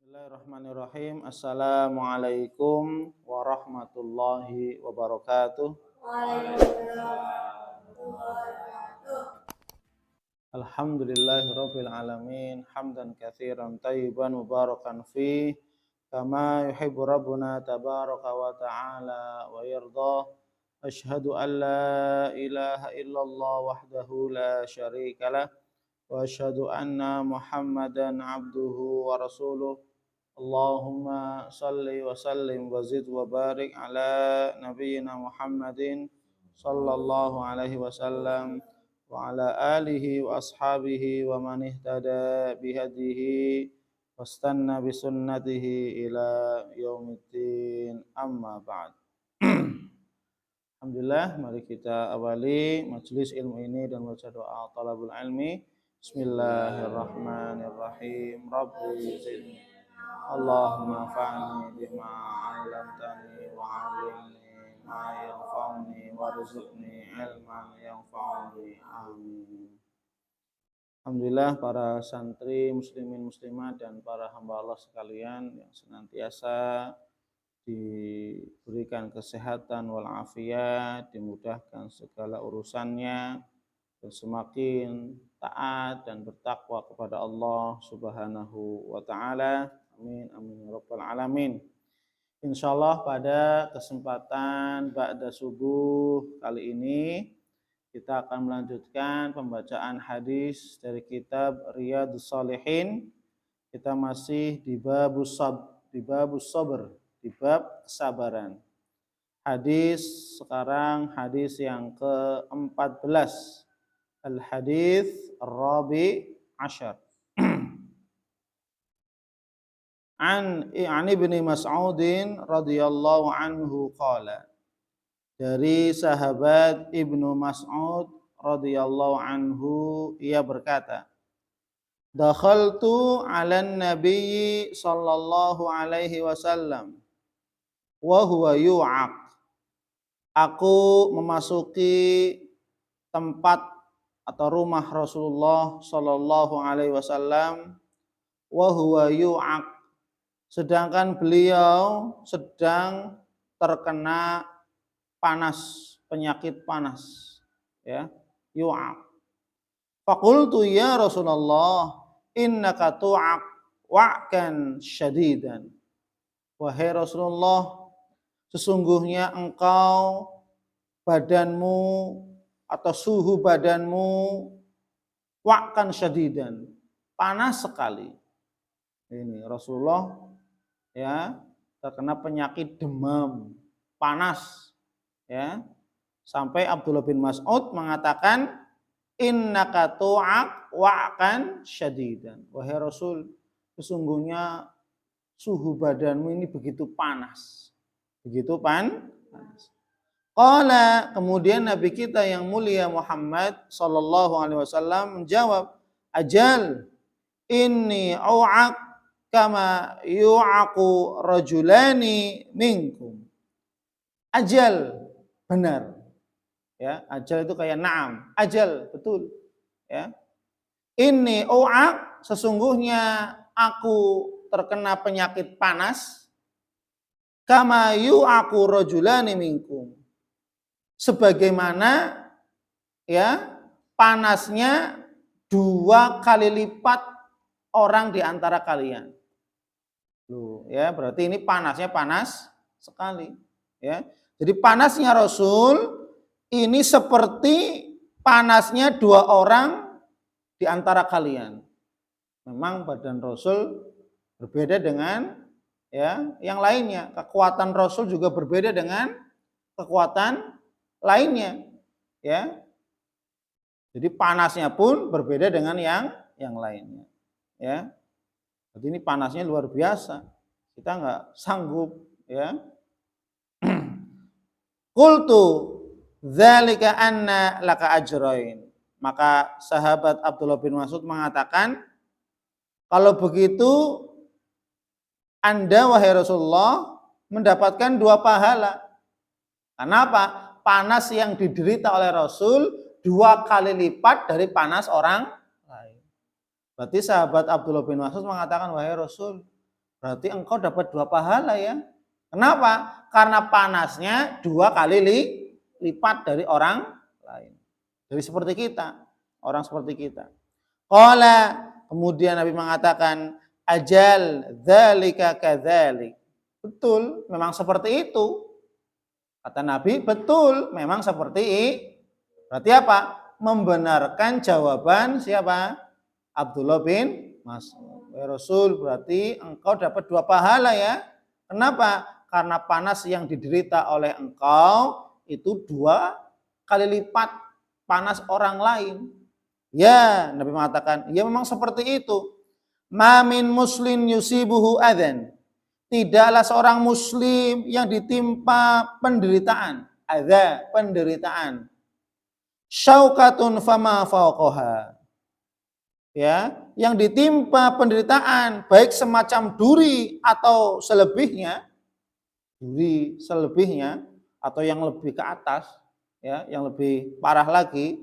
Bismillahirrahmanirrahim. Assalamualaikum warahmatullahi wabarakatuh. Alhamdulillahirabbil alamin, hamdan katsiran tayyiban mubarakan fi kama yuhibbu rabbuna tabaraka wa ta'ala wa yarda. Asyhadu an la ilaha illallah wahdahu la syarikalah wa asyhadu anna Muhammadan abduhu wa rasuluh. Allahumma salli wa sallim wa zid wa barik ala nabiyyina Muhammadin sallallahu alaihi wasallam wa ala alihi wa ashabihi wa man ihtada bihadihi wastanna bi sunnatihi ila yaumiddin, amma ba'd. Alhamdulillah, mari kita awali majelis ilmu ini dan baca doa talabul ilmi. Bismillahirrahmanirrahim. Rabbi zidni Allahumma fa'ni bima 'allamtani wa 'allimni ma yanfa'uni warzuqni ilman yanfa'uni. Amin. Alhamdulillah, para santri muslimin muslimat dan para hamba Allah sekalian yang senantiasa diberikan kesehatan walafiat, dimudahkan segala urusannya, dan semakin taat dan bertakwa kepada Allah Subhanahu wa taala. Amin amin ya rabbal alamin. Insyaallah pada kesempatan ba'da subuh kali ini kita akan melanjutkan pembacaan hadis dari kitab Riyadhus Shalihin. Kita masih di bab sabr, di bab kesabaran. Hadis sekarang hadis yang ke-14. Al-hadis ar-rabi' asyar. An Ibnu Mas'udin radhiyallahu anhu qala. Dari sahabat Ibnu Mas'ud radhiyallahu anhu, ia berkata, dakhaltu 'alan nabiyyi sallallahu alaihi wasallam wa huwa yu'aq. Aku memasuki tempat atau rumah Rasulullah sallallahu alaihi wasallam wa huwa yu'aq, sedangkan beliau sedang terkena panas, penyakit panas, ya, yu'aq. Faqultu ya Rasulullah, innaka tu'aq wa'kan syadidan. Wahai Rasulullah, sesungguhnya engkau badanmu atau suhu badanmu wa'kan syadidan, panas sekali. Ini Rasulullah ya terkena penyakit demam, panas, ya, sampai Abdullah bin Mas'ud mengatakan innaka tu'aq wa'kan syadidan. Wahai Rasul, sesungguhnya suhu badanmu ini begitu panas. Begitu panas. Qala, kemudian Nabi kita yang mulia Muhammad sallallahu alaihi wasallam menjawab, ajal inni au'aq kama yu'aqu rajulani minkum. Ajal, benar. Ya, ajal itu kayak na'am. Ajal, betul. Ya. Inni au'aq, sesungguhnya aku terkena penyakit panas, kama yu'aqu rajulani minkum, sebagaimana ya panasnya 2 kali lipat orang di antara kalian. Loh, ya, berarti ini panasnya panas sekali, ya. Jadi panasnya Rasul ini seperti panasnya 2 orang di antara kalian. Memang badan Rasul berbeda dengan ya yang lainnya. Kekuatan Rasul juga berbeda dengan kekuatan lainnya, ya. Jadi panasnya pun berbeda dengan yang lainnya, ya. Jadi ini panasnya luar biasa. Kita nggak sanggup, ya. Qultu dzalika anna laka ajrain. Maka sahabat Abdullah bin Mas'ud mengatakan, kalau begitu Anda wahai Rasulullah mendapatkan 2 pahala. Kenapa? Panas yang diderita oleh Rasul 2 kali lipat dari panas orang lain. Berarti sahabat Abdullah bin Mas'ud mengatakan, wahai Rasul, Berarti engkau dapat 2 pahala ya. Kenapa? Karena panasnya 2 kali lipat dari orang lain. Jadi seperti kita, orang seperti kita. Qala, kemudian Nabi mengatakan, ajal dzalika kadzalik. Betul, memang seperti itu. Kata Nabi, betul, memang seperti itu. Berarti apa? Membenarkan jawaban siapa? Abdullah bin Mas'ud. Ya Rasul, berarti engkau dapat 2 pahala ya. Kenapa? Karena panas yang diderita oleh engkau itu 2 kali lipat panas orang lain. Ya, Nabi mengatakan, ya memang seperti itu. Ma min muslim yusibuhu adzan. Tidaklah seorang muslim yang ditimpa penderitaan, adza, penderitaan. Syaukatun fama fauqaha. Ya, yang ditimpa penderitaan baik semacam duri atau selebihnya, duri selebihnya atau yang lebih ke atas, ya, yang lebih parah lagi,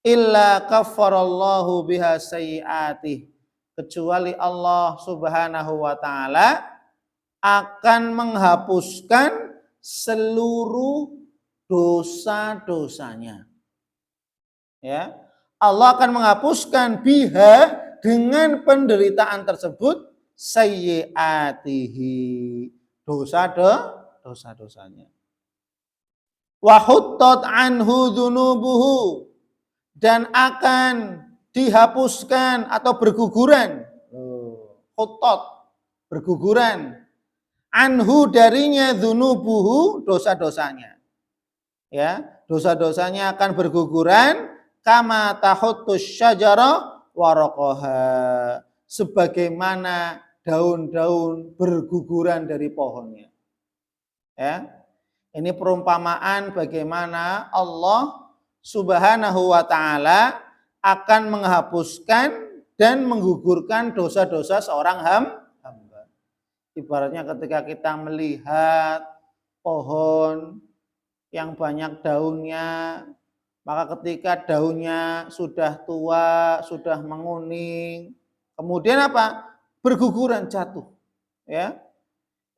illa kaffarallahu biha sayyi'atih, kecuali Allah Subhanahu wa taala akan menghapuskan seluruh dosa-dosanya. Ya, Allah akan menghapuskan biha, dengan penderitaan tersebut, sayyi'atihi, dosa-dosanya. Wa huttat anhu dzunubuhu, dan akan dihapuskan atau berguguran. Huttat, berguguran. Anhu, darinya, dzunubuhu, dosa-dosanya. Ya, dosa-dosanya akan berguguran kama tahuttus syajara waraqaha, sebagaimana daun-daun berguguran dari pohonnya. Ya. Ini perumpamaan bagaimana Allah Subhanahu wa taala akan menghapuskan dan menggugurkan dosa-dosa seorang hamba. Ibaratnya ketika kita melihat pohon yang banyak daunnya, maka ketika daunnya sudah tua, sudah menguning, kemudian apa? Berguguran, jatuh. Ya,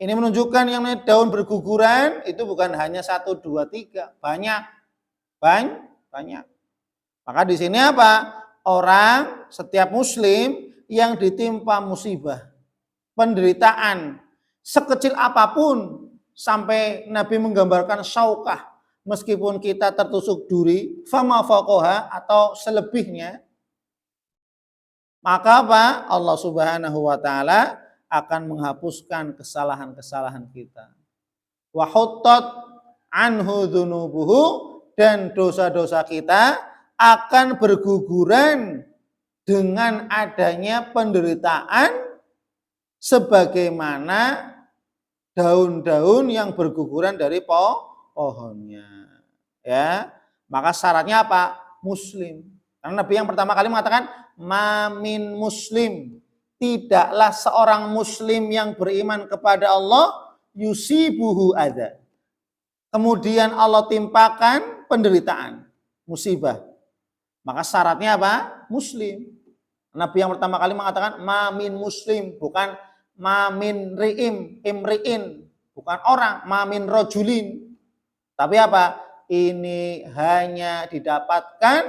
ini menunjukkan yang namanya daun berguguran itu bukan hanya 1, 2, 3, banyak. Maka di sini apa? Orang, setiap muslim yang ditimpa musibah, penderitaan, sekecil apapun, sampai Nabi menggambarkan syaukah, meskipun kita tertusuk duri, fama faqoha, atau selebihnya, maka apa? Allah Subhanahu wa taala akan menghapuskan kesalahan-kesalahan kita. Wa huttat anhu dzunubuhu, dan dosa-dosa kita akan berguguran dengan adanya penderitaan sebagaimana daun-daun yang berguguran dari pohonnya. Ya, maka syaratnya apa? Muslim. Karena Nabi yang pertama kali mengatakan mamin muslim, tidaklah seorang muslim yang beriman kepada Allah yusibuhu adza, kemudian Allah timpakan penderitaan, musibah. Maka syaratnya apa? Muslim. Nabi yang pertama kali mengatakan mamin muslim, bukan mamin imri'in, bukan orang, mamin rojulin. Tapi apa? Ini hanya didapatkan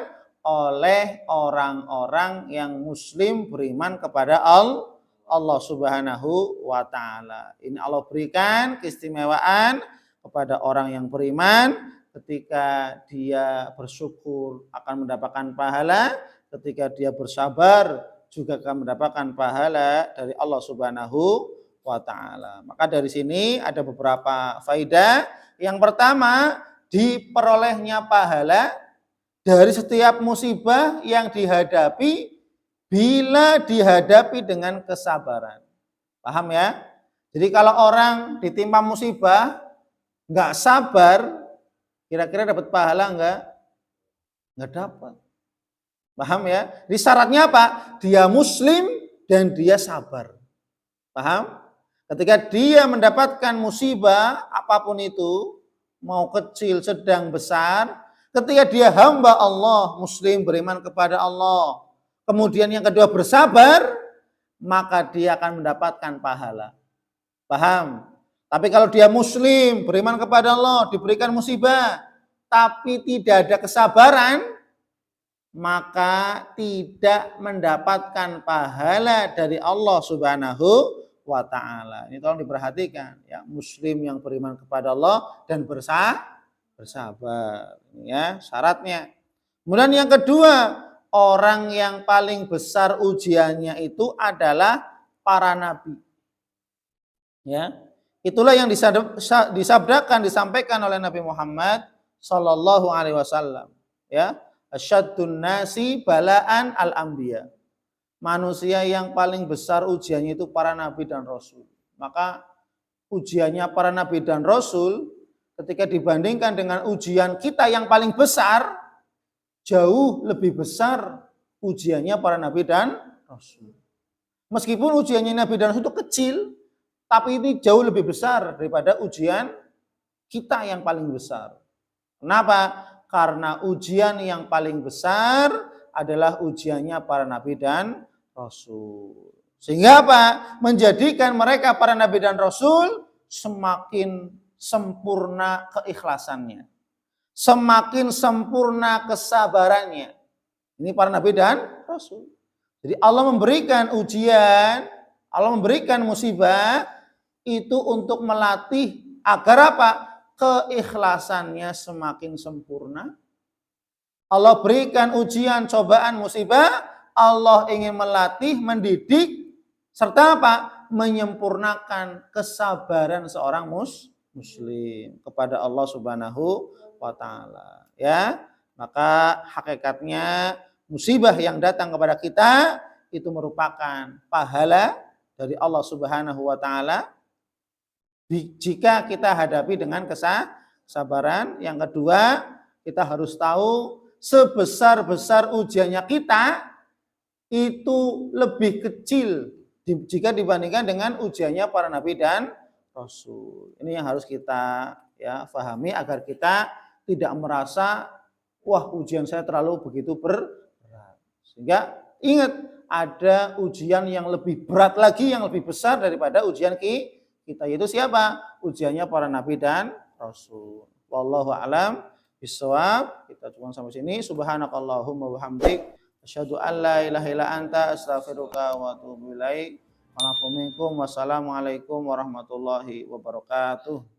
oleh orang-orang yang muslim beriman kepada Allah Subhanahu wa taala. Ini Allah berikan keistimewaan kepada orang yang beriman, ketika dia bersyukur akan mendapatkan pahala, ketika dia bersabar juga akan mendapatkan pahala dari Allah Subhanahu wa taala. Maka dari sini ada beberapa faedah. Yang pertama, diperolehnya pahala dari setiap musibah yang dihadapi bila dihadapi dengan kesabaran. Paham ya? Jadi kalau orang ditimpa musibah enggak sabar, kira-kira dapat pahala enggak? Enggak dapat. Paham ya? Jadi syaratnya apa? Dia muslim dan dia sabar. Paham? Ketika dia mendapatkan musibah apapun itu, mau kecil, sedang, besar, ketika dia hamba Allah, muslim, beriman kepada Allah, kemudian yang kedua bersabar, maka dia akan mendapatkan pahala. Paham? Tapi kalau dia muslim, beriman kepada Allah, diberikan musibah, tapi tidak ada kesabaran, maka tidak mendapatkan pahala dari Allah Subhanahu wa taala. Ini tolong diperhatikan ya, muslim yang beriman kepada Allah dan bersabar. Ini ya syaratnya. Kemudian yang kedua, orang yang paling besar ujiannya itu adalah para nabi. Ya. Itulah yang disabdakan, disampaikan oleh Nabi Muhammad sallallahu alaihi wasallam, ya. Asyaddun nasi balaan al-anbiya. Manusia yang paling besar ujiannya itu para nabi dan rasul. Maka ujiannya para nabi dan rasul ketika dibandingkan dengan ujian kita yang paling besar, jauh lebih besar ujiannya para nabi dan rasul. Meskipun ujiannya nabi dan rasul itu kecil, tapi ini jauh lebih besar daripada ujian kita yang paling besar. Kenapa? Karena ujian yang paling besar adalah ujiannya para nabi dan rasul. Sehingga apa? Menjadikan mereka para nabi dan rasul semakin sempurna keikhlasannya. Semakin sempurna kesabarannya. Ini para nabi dan rasul. Jadi Allah memberikan ujian, Allah memberikan musibah itu untuk melatih agar apa? Keikhlasannya semakin sempurna. Allah berikan ujian, cobaan, musibah, Allah ingin melatih, mendidik, serta apa? Menyempurnakan kesabaran seorang muslim kepada Allah Subhanahu wa taala. Ya. Maka hakikatnya musibah yang datang kepada kita itu merupakan pahala dari Allah Subhanahu wa taala jika kita hadapi dengan kesabaran. Yang kedua, kita harus tahu sebesar-besar ujiannya kita itu lebih kecil jika dibandingkan dengan ujiannya para nabi dan rasul. Ini yang harus kita ya pahami agar kita tidak merasa wah ujian saya terlalu begitu berat. Sehingga ingat ada ujian yang lebih berat lagi, yang lebih besar daripada ujian kita, yaitu siapa? Ujiannya para nabi dan rasul. Wallahu a'lam bishawab. Kita cuma sampai sini. Subhanakallahumma wabihamdik, asyhadu an la ilaha illa anta, astaghfiruka wa atubu ilaik. Wassalamualaikum warahmatullahi wabarakatuh.